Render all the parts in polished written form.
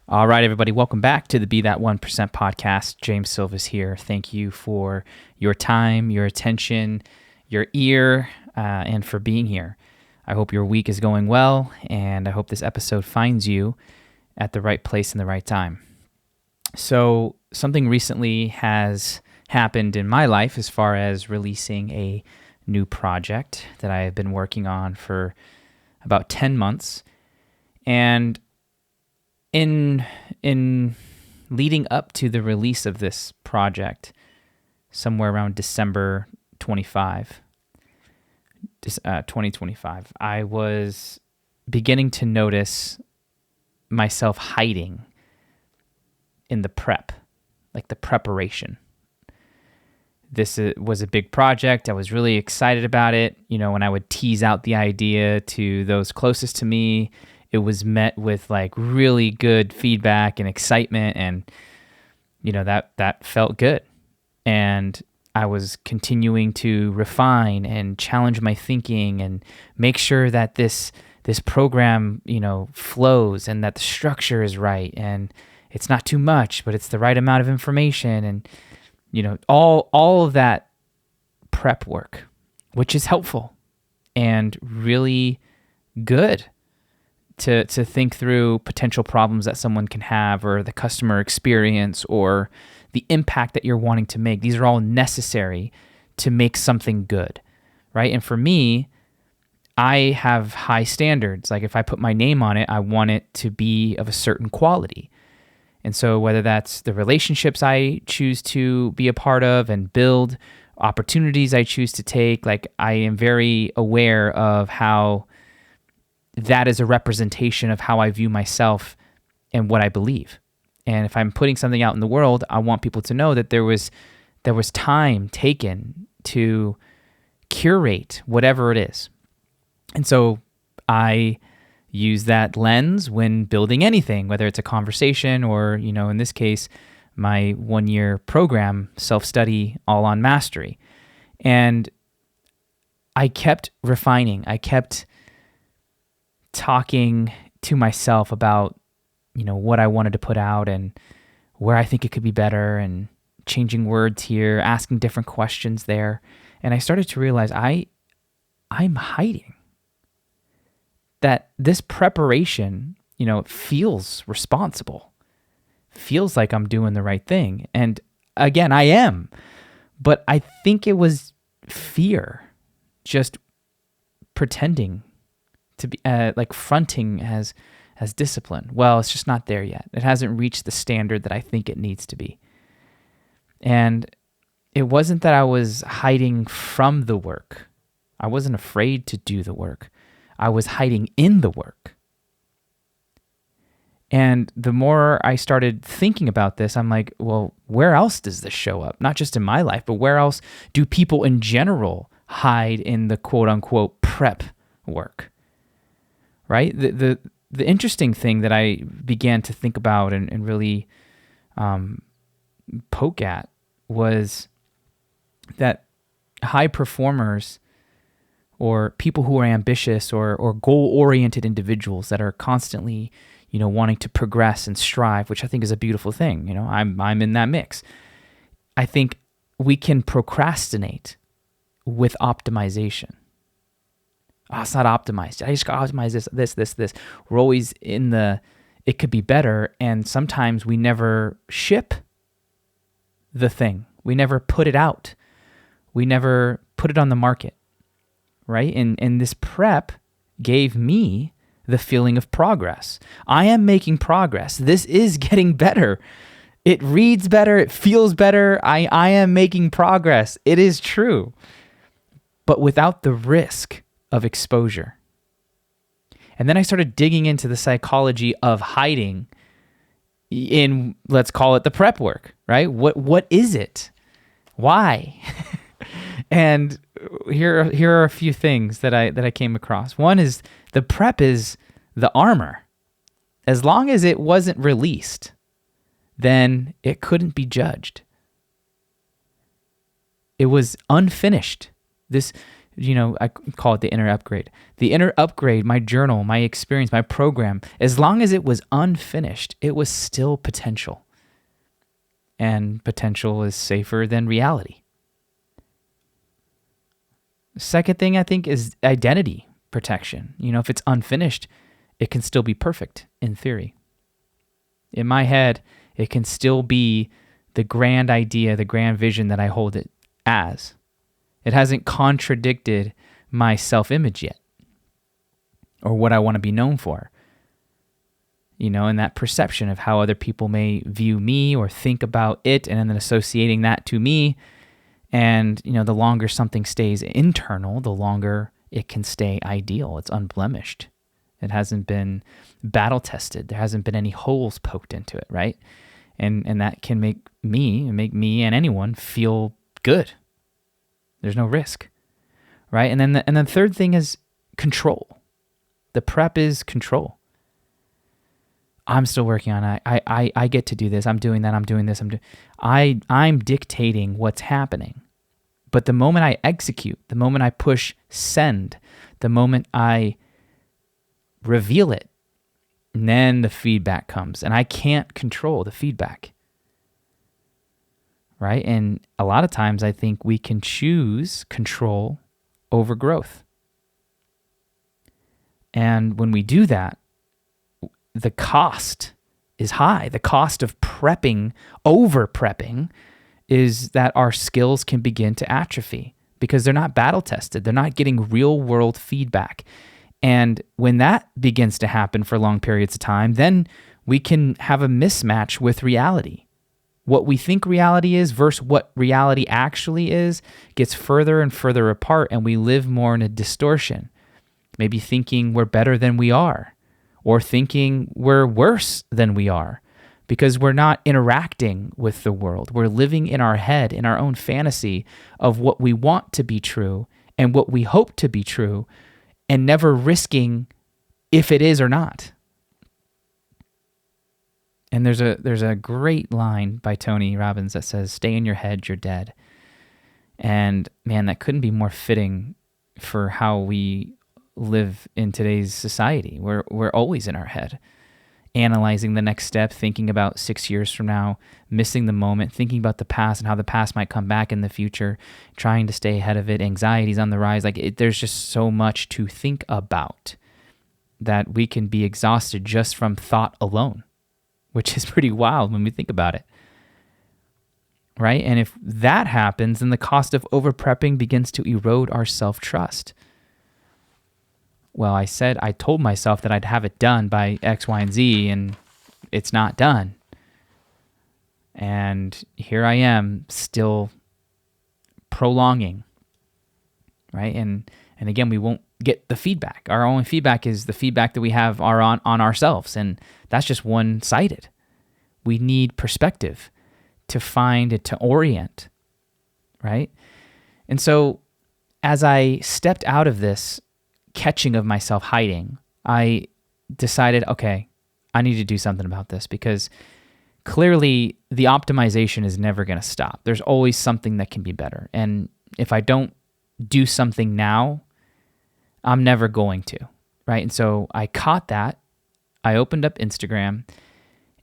All right, everybody, welcome back to the Be That 1% podcast. James Silva's here. Thank you for your time, your attention, your ear, and for being here. I hope your week is going well, and I hope this episode finds you at the right place and the right time. So something recently has happened in my life as far as releasing a new project that I have been working on for about 10 months. And in leading up to the release of this project, somewhere around December 2025, I was beginning to notice myself hiding in the prep, like the preparation. This was a big project. I was really excited about it. You know, when I would tease out the idea to those closest to me, it was met with like really good feedback and excitement, and you know that felt good. And I was continuing to refine and challenge my thinking and make sure that this program, you know, flows and that the structure is right and it's not too much, but it's the right amount of information, and you know, all of that prep work, which is helpful and really good to think through potential problems that someone can have, or the customer experience, or the impact that you're wanting to make. These are all necessary to make something good, right? And for me, I have high standards. Like if I put my name on it, I want it to be of a certain quality. And so whether that's the relationships I choose to be a part of and build, opportunities I choose to take, like I am very aware of how that is a representation of how I view myself and what I believe. And if I'm putting something out in the world, I want people to know that there was time taken to curate whatever it is. And so I use that lens when building anything, whether it's a conversation or, you know, in this case, my 1-year program, self-study, all on mastery. And I kept refining. I kept talking to myself about, you know, what I wanted to put out and where I think it could be better, and changing words here, asking different questions there. And I started to realize I'm hiding. That this preparation, you know, feels responsible, feels like I'm doing the right thing. And again, I am, but I think it was fear, just pretending to be like fronting as discipline. Well, it's just not there yet. It hasn't reached the standard that I think it needs to be. And it wasn't that I was hiding from the work. I wasn't afraid to do the work. I was hiding in the work. And the more I started thinking about this, I'm like, well, where else does this show up? Not just in my life, but where else do people in general hide in the quote unquote prep work? Right? The interesting thing that I began to think about and really poke at was that high performers, or people who are ambitious or goal-oriented individuals that are constantly, you know, wanting to progress and strive, which I think is a beautiful thing. You know, I'm in that mix. I think we can procrastinate with optimization. Oh, it's not optimized. I just got to optimize this. We're always in the, it could be better. And sometimes we never ship the thing. We never put it out. We never put it on the market, right? And this prep gave me the feeling of progress. I am making progress. This is getting better. It reads better. It feels better. I am making progress. It is true. But without the risk of exposure. And then I started digging into the psychology of hiding in, let's call it the prep work, right? What is it? Why? And here are a few things that I came across. One is the prep is the armor. As long as it wasn't released, then it couldn't be judged. It was unfinished. This I call it the inner upgrade. The inner upgrade, my journal, my experience, my program, as long as it was unfinished, it was still potential. And potential is safer than reality. Second thing I think is identity protection. If it's unfinished, it can still be perfect in theory. In my head, it can still be the grand idea, the grand vision that I hold it as. It hasn't contradicted my self-image yet, or what I want to be known for. And that perception of how other people may view me or think about it, and then associating that to me. And, the longer something stays internal, the longer it can stay ideal. It's unblemished. It hasn't been battle tested. There hasn't been any holes poked into it, right? And that can make me and anyone feel good. There's no risk, right? And then the third thing is control. The prep is control. I'm still working on it. I get to do this. I'm doing that. I'm doing this. I'm dictating what's happening. But the moment I execute, the moment I push send, the moment I reveal it, and then the feedback comes, and I can't control the feedback. Right? And a lot of times I think we can choose control over growth. And when we do that, the cost is high. The cost of prepping, over prepping, is that our skills can begin to atrophy because they're not battle tested. They're not getting real world feedback. And when that begins to happen for long periods of time, then we can have a mismatch with reality. What we think reality is versus what reality actually is gets further and further apart, and we live more in a distortion. Maybe thinking we're better than we are, or thinking we're worse than we are, because we're not interacting with the world. We're living in our head, in our own fantasy of what we want to be true and what we hope to be true, and never risking if it is or not. And there's a great line by Tony Robbins that says, "Stay in your head, you're dead." And man, that couldn't be more fitting for how we live in today's society. We're always in our head, analyzing the next step, thinking about 6 years from now, missing the moment, thinking about the past and how the past might come back in the future, trying to stay ahead of it. Anxiety's on the rise. There's just so much to think about that we can be exhausted just from thought alone, which is pretty wild when we think about it. Right? And if that happens, then the cost of over-prepping begins to erode our self-trust. Well, I told myself that I'd have it done by X, Y, and Z, and it's not done. And here I am still prolonging, right? And again, we won't get the feedback. Our only feedback is the feedback that we have on ourselves, and that's just one-sided. We need perspective to find it, to orient, right? And so as I stepped out of this catching of myself hiding, I decided, okay, I need to do something about this, because clearly the optimization is never going to stop. There's always something that can be better. And if I don't do something now, I'm never going to, right? And so I caught that. I opened up Instagram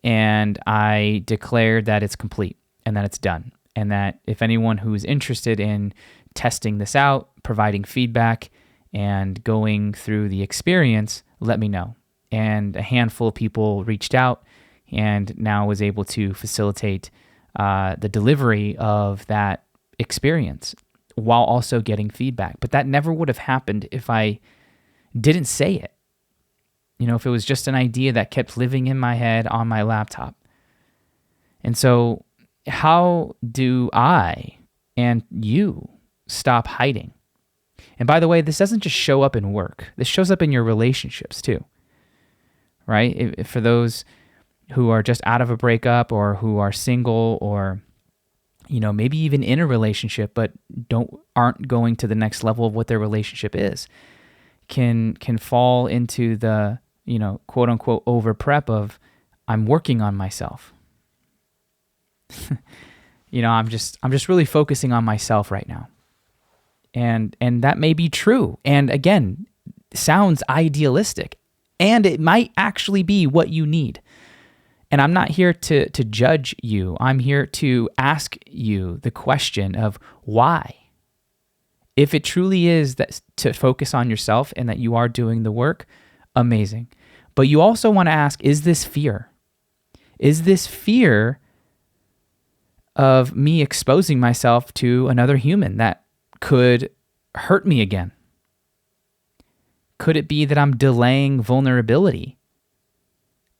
and I declared that it's complete and that it's done. And that if anyone who is interested in testing this out, providing feedback, and going through the experience, let me know. And a handful of people reached out and now was able to facilitate the delivery of that experience while also getting feedback. But that never would have happened if I didn't say it. If it was just an idea that kept living in my head on my laptop. And so how do I and you stop hiding? And by the way, this doesn't just show up in work. This shows up in your relationships too, right? If for those who are just out of a breakup or who are single or, maybe even in a relationship but aren't going to the next level of what their relationship is, can fall into the, quote unquote over prep of I'm working on myself. I'm just really focusing on myself right now. And that may be true. And again, sounds idealistic. And it might actually be what you need. And I'm not here to judge you. I'm here to ask you the question of why. If it truly is that to focus on yourself and that you are doing the work, amazing. But you also want to ask, is this fear? Is this fear of me exposing myself to another human that could hurt me again? Could it be that I'm delaying vulnerability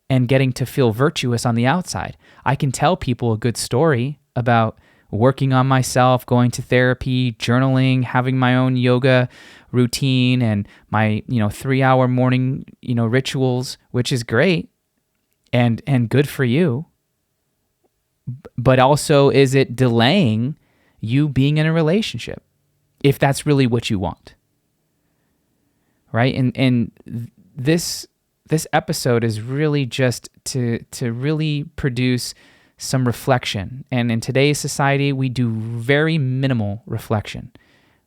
and getting to feel virtuous on the outside? I can tell people a good story about working on myself, going to therapy, journaling, having my own yoga routine and my, 3-hour morning, rituals, which is great and good for you. But also, is it delaying you being in a relationship if that's really what you want? Right? And this episode is really just to really produce some reflection. And in today's society, we do very minimal reflection.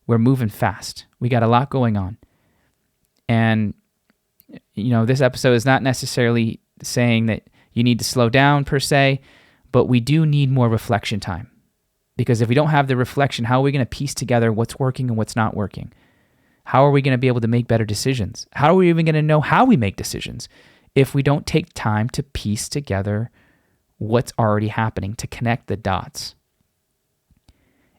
We're moving fast. We got a lot going on. And, this episode is not necessarily saying that you need to slow down per se, but we do need more reflection time. Because if we don't have the reflection, how are we going to piece together what's working and what's not working? How are we going to be able to make better decisions? How are we even going to know how we make decisions if we don't take time to piece together what's already happening, to connect the dots?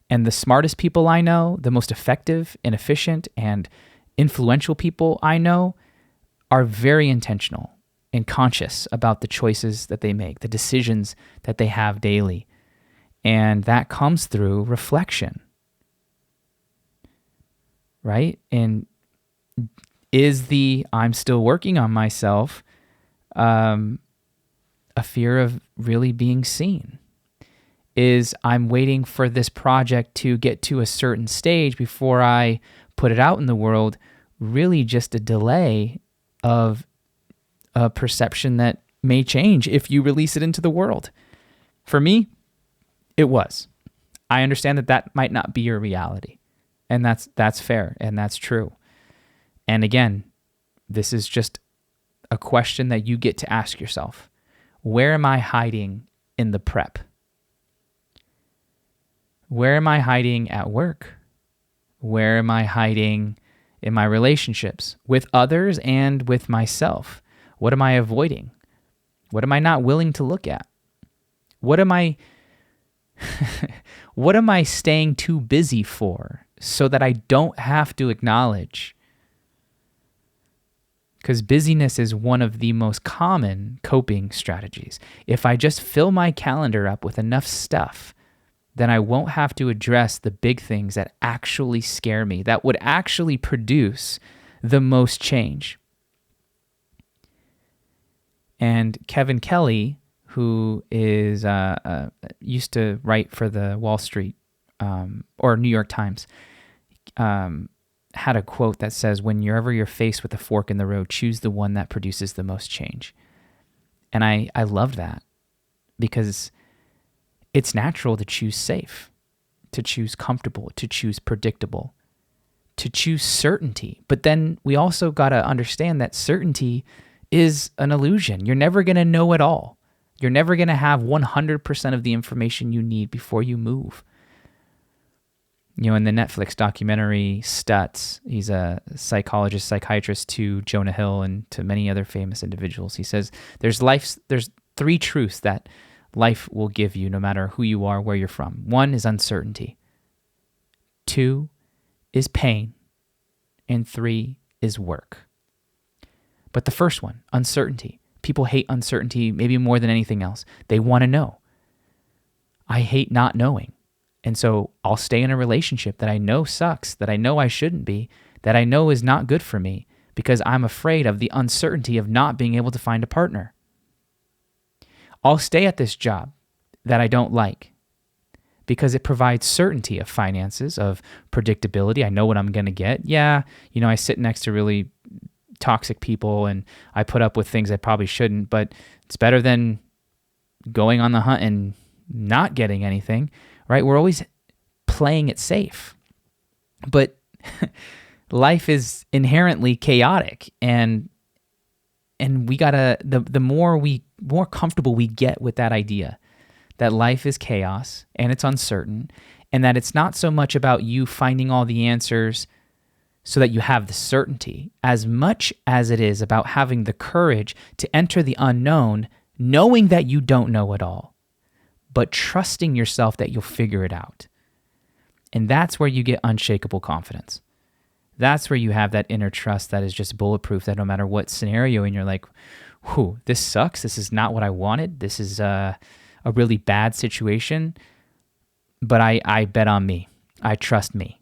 And the smartest people I know, the most effective and efficient and influential people I know are very intentional and conscious about the choices that they make, the decisions that they have daily. And that comes through reflection, right? And is the I'm still working on myself a fear of really being seen? Is I'm waiting for this project to get to a certain stage before I put it out in the world really just a delay of a perception that may change if you release it into the world? For me, it was. I understand that might not be your reality. And that's fair and that's true. And again, this is just a question that you get to ask yourself. Where am I hiding in the prep? Where am I hiding at work? Where am I hiding in my relationships with others and with myself? What am I avoiding? What am I not willing to look at? What am I staying too busy for so that I don't have to acknowledge? Because busyness is one of the most common coping strategies. If I just fill my calendar up with enough stuff, then I won't have to address the big things that actually scare me, that would actually produce the most change. And Kevin Kelly, who is used to write for the Wall Street or New York Times, had a quote that says, whenever you're faced with a fork in the road, choose the one that produces the most change. And I loved that because it's natural to choose safe, to choose comfortable, to choose predictable, to choose certainty. But then we also got to understand that certainty is an illusion. You're never going to know it all. You're never going to have 100% of the information you need before you move. In the Netflix documentary Stutz, he's a psychologist, psychiatrist to Jonah Hill and to many other famous individuals. He says there's 3 truths that life will give you no matter who you are, where you're from. 1 is uncertainty. 2 is pain. And 3 is work. But the first one, uncertainty. People hate uncertainty maybe more than anything else. They want to know. I hate not knowing. And so I'll stay in a relationship that I know sucks, that I know I shouldn't be, that I know is not good for me because I'm afraid of the uncertainty of not being able to find a partner. I'll stay at this job that I don't like because it provides certainty of finances, of predictability. I know what I'm going to get. Yeah, I sit next to really toxic people and I put up with things I probably shouldn't, but it's better than going on the hunt and not getting anything, right? We're always playing it safe. But life is inherently chaotic, and we gotta, the more comfortable we get with that idea that life is chaos and it's uncertain, and that it's not so much about you finding all the answers so that you have the certainty, as much as it is about having the courage to enter the unknown, knowing that you don't know it all, but trusting yourself that you'll figure it out. And that's where you get unshakable confidence. That's where you have that inner trust that is just bulletproof, that no matter what scenario, and you're like, whew, this sucks. This is not what I wanted. This is a really bad situation, but I bet on me. I trust me.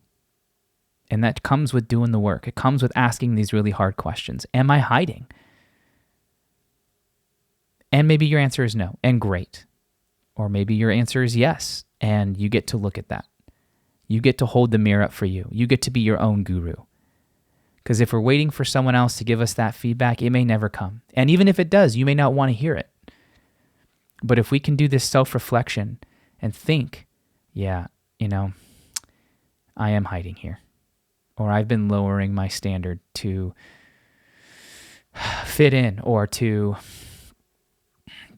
And that comes with doing the work. It comes with asking these really hard questions. Am I hiding? And maybe your answer is no, and great. Or maybe your answer is yes, and you get to look at that. You get to hold the mirror up for you. You get to be your own guru. Because if we're waiting for someone else to give us that feedback, it may never come. And even if it does, you may not want to hear it. But if we can do this self-reflection and think, yeah, I am hiding here. Or I've been lowering my standard to fit in or to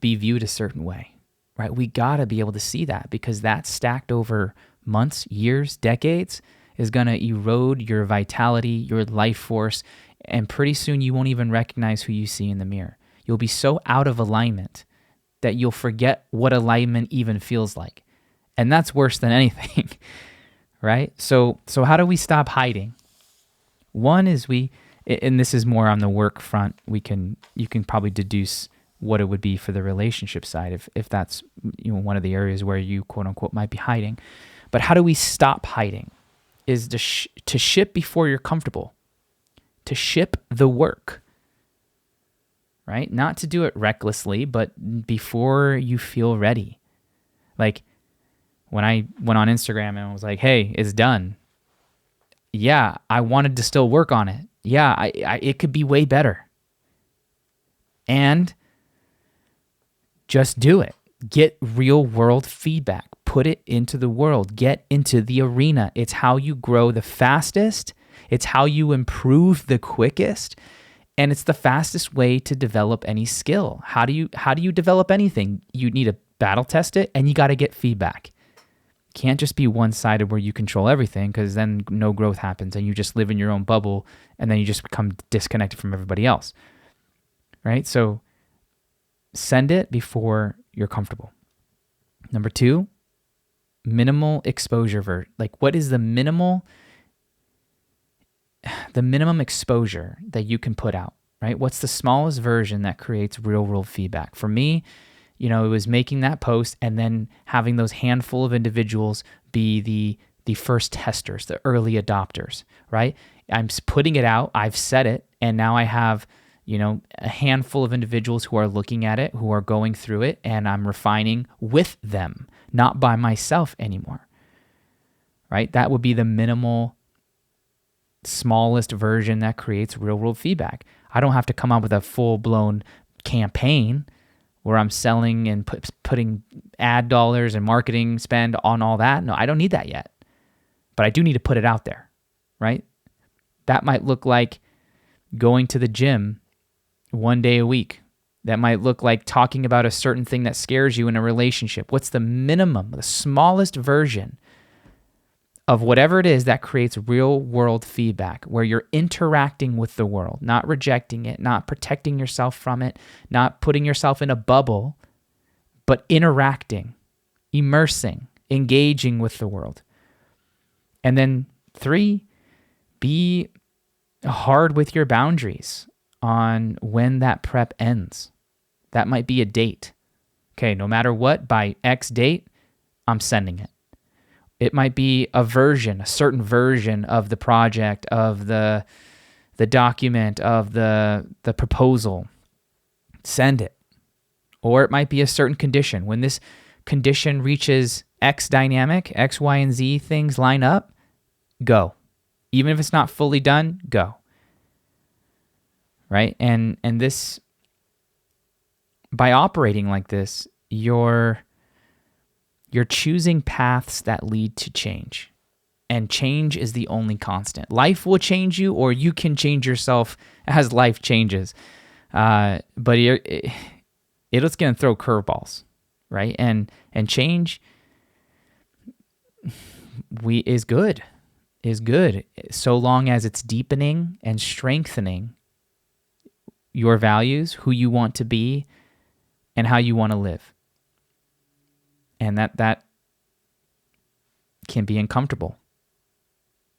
be viewed a certain way, right? We got to be able to see that, because that stacked over months, years, decades is going to erode your vitality, your life force, and pretty soon you won't even recognize who you see in the mirror. You'll be so out of alignment that you'll forget what alignment even feels like. And that's worse than anything, right? So how do we stop hiding? One is and this is more on the work front, you can probably deduce what it would be for the relationship side if that's one of the areas where you quote unquote might be hiding. But how do we stop hiding? Is to ship before you're comfortable, to ship the work, right? Not to do it recklessly, but before you feel ready. Like when I went on Instagram and was like, hey, it's done. Yeah, I wanted to still work on it. Yeah, it could be way better. And just do it. Get real world feedback. Put it into the world. Get into the arena. It's how you grow the fastest. It's how you improve the quickest. And it's the fastest way to develop any skill. How do you develop anything? You need to battle test it, and you got to get feedback. Can't just be one-sided where you control everything, because then no growth happens and you just live in your own bubble, and then you just become disconnected from everybody else, right? So send it before you're comfortable. Number 2, minimal exposure. Like, what is the minimum exposure that you can put out, right? What's the smallest version that creates real-world feedback? For me, it was making that post and then having those handful of individuals be the first testers, the early adopters, right? I'm putting it out, I've said it, and now I have, a handful of individuals who are looking at it, who are going through it, and I'm refining with them, not by myself anymore, right? That would be the minimal, smallest version that creates real-world feedback. I don't have to come up with a full-blown campaign where I'm selling and putting ad dollars and marketing spend on all that. No, I don't need that yet. But I do need to put it out there, right? That might look like going to the gym one day a week. That might look like talking about a certain thing that scares you in a relationship. What's the minimum, the smallest version of whatever it is that creates real world feedback, where you're interacting with the world, not rejecting it, not protecting yourself from it, not putting yourself in a bubble, but interacting, immersing, engaging with the world. And then 3, be hard with your boundaries on when that prep ends. That might be a date. Okay, no matter what, by X date, I'm sending it. It might be a certain version of the project, of the document, of the proposal. Send it. Or it might be a certain condition. When this condition reaches X dynamic, X, Y, and Z things line up, go. Even if it's not fully done, go. Right? And this, by operating like this, you're choosing paths that lead to change. And change is the only constant. Life will change you, or you can change yourself as life changes. But it's going to throw curveballs, right? And change is good, so long as it's deepening and strengthening your values, who you want to be, and how you want to live. And that can be uncomfortable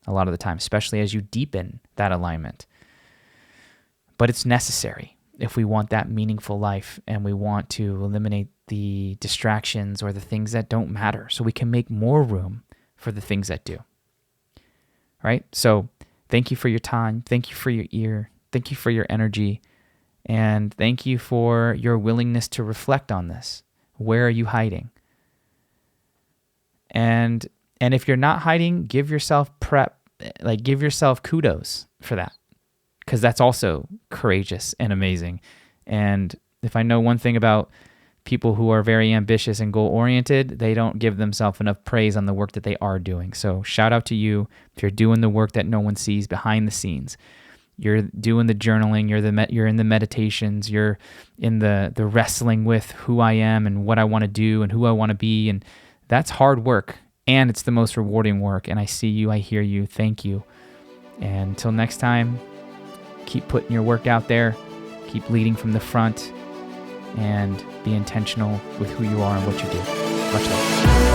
a lot of the time, especially as you deepen that alignment. But it's necessary if we want that meaningful life and we want to eliminate the distractions or the things that don't matter, so we can make more room for the things that do. Right? So thank you for your time. Thank you for your ear. Thank you for your energy. And thank you for your willingness to reflect on this. Where are you hiding? And if you're not hiding, give yourself give yourself kudos for that, because that's also courageous and amazing. And if I know one thing about people who are very ambitious and goal-oriented, they don't give themselves enough praise on the work that they are doing. So shout out to you if you're doing the work that no one sees behind the scenes. You're doing the journaling, you're in the meditations, you're in the wrestling with who I am and what I want to do and who I want to be. And that's hard work, and it's the most rewarding work. And I see you, I hear you, thank you. And until next time, keep putting your work out there, keep leading from the front, and be intentional with who you are and what you do. Much love.